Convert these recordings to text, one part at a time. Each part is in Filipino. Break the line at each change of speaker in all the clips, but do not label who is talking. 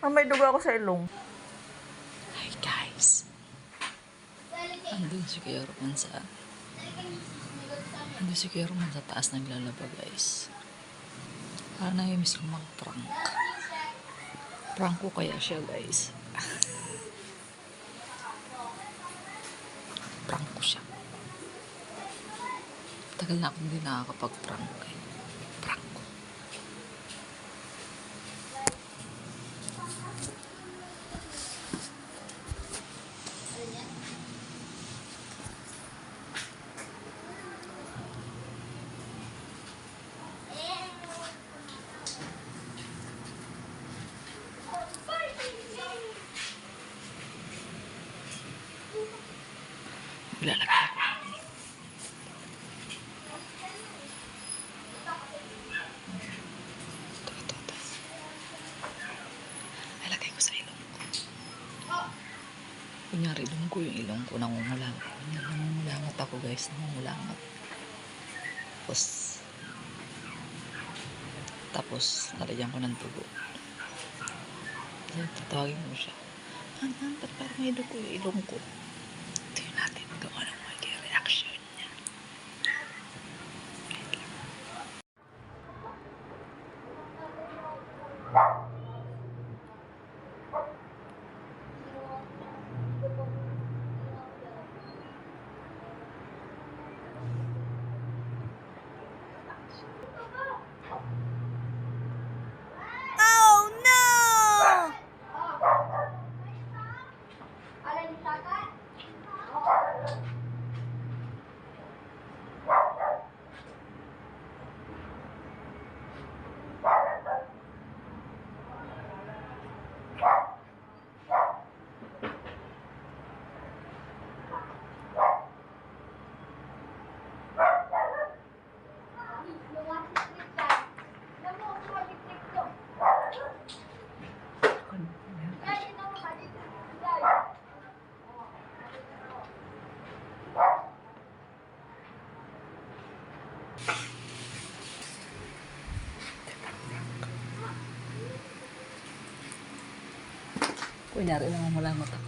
May dugo ako sa ilong.
Hi guys. Andun si Kuya Roman sa taas naglalaba guys. Parang nai-miss ko mag-prank. Prank ko kaya siya guys. Prank ko siya. Tagal na akong hindi nakakapag-prank guys. Prank ko. Lalagay ko. Ito. Lalagay ko sa ilong ko. Kunyari, ilong ko yung ilong ko. Nangungulangot. Nangungulangot ako guys. Nangungulangot. Tapos nalagyan ko ng dugo. Tatawagin mo siya. Ba't parang may dugo yung ilong ko? Tingnan natin kung anong magiging reaction niya. Kunyari lang mulangot ako.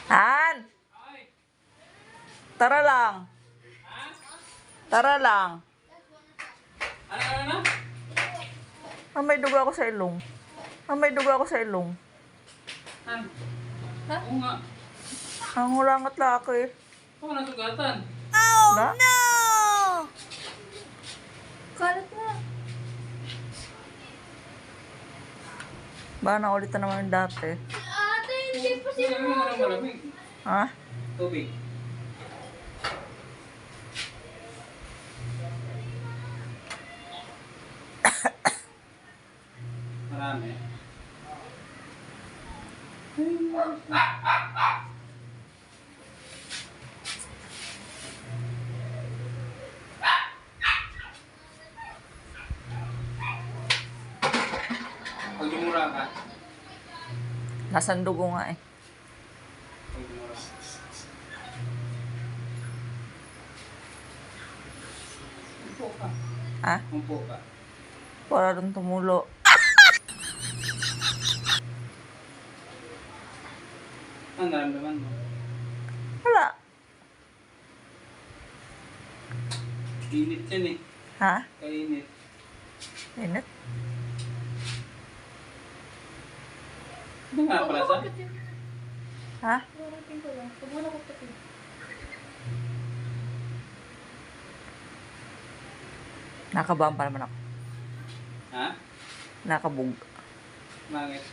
Han! Tara lang. Tara lang.
Ano?
May dugo ako sa ilong. May dugo ako sa ilong.
Oo nga.
Nangungulangot lang ako eh.
Oo, nasugatan.
Na?
Kalat na.
Baka naulitan naman yung dati.
Ate, hindi pa
Sino mo ng malamig?
Ha?
Tubig. Marami. Pag dumura ka.
Nasaan dugo nga eh.
Pag dumura. Umpo ka.
Ha?
Umpo ka.
Para doon tumulo.
Ang naramdaman mo.
Wala.
Init yan eh.
Ha?
Kainit.
Init?
Ano nga pala sa?
Ha?
Warating ko lang. Pagmula ko pati.
Nakabahan pa naman ako.
Ha?
Nakabug.
Bakit?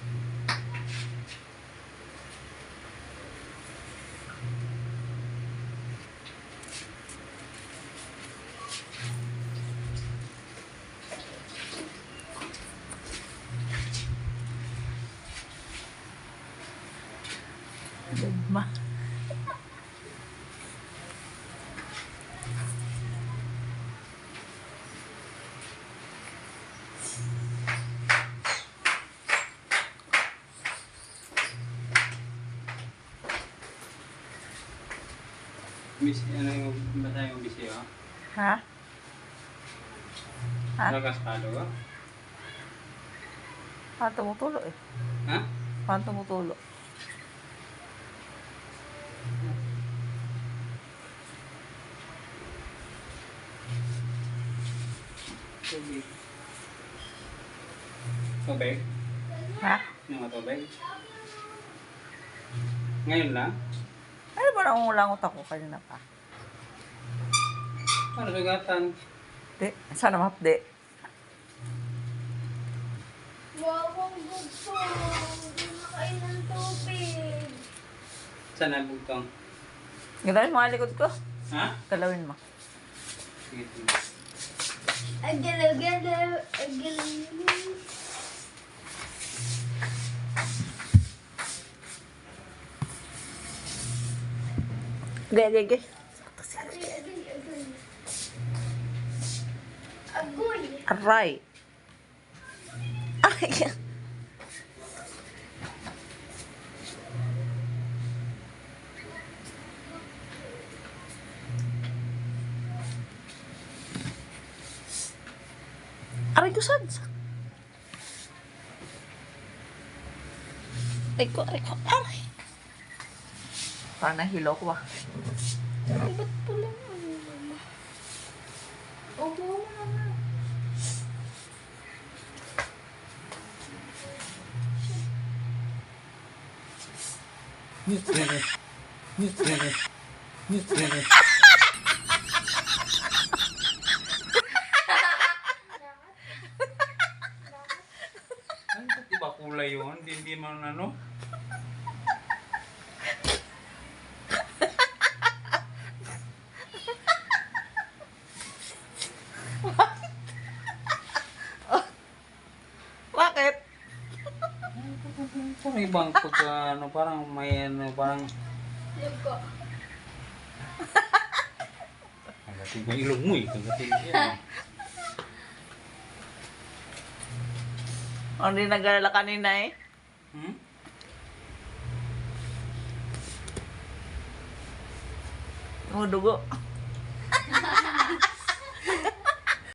Dugma.
Ano yung bata yung bisyo?
Ha? Ha?
Lakas palo ka?
Paano tumutulo eh?
Ha?
Paano tumutulo?
Tubig. Tubig?
Ha?
Yung mga tubig? Ngayon lang?
Ano ba nangungulangot ako kanina pa?
Para sugatan.
Di, sana mapde.
Wow, ang gusto. Hindi na kain ng tubig.
Saan nabugtong?
Galawin mo nga likod ko.
Ha?
Galawin mo.
Sige, sige.
Agalaw-galaw. Agalaw.
Gage.
Agoy.
Aray. Ay. Aray ko saan? Aray ko. Aray. Parang nahilo ko ah.
Ay, ba't pala ano? Opo, mama.
Ay, ba't iba kulay yun? Hindi man ano?
Bakit?
Parang ibang pagka ano, parang may ano, parang...
Lugo.
Kagating mo ilong mo eh. Kagating yan.
O, hindi nag-alala kanina eh.
Hmm?
Tumudugo.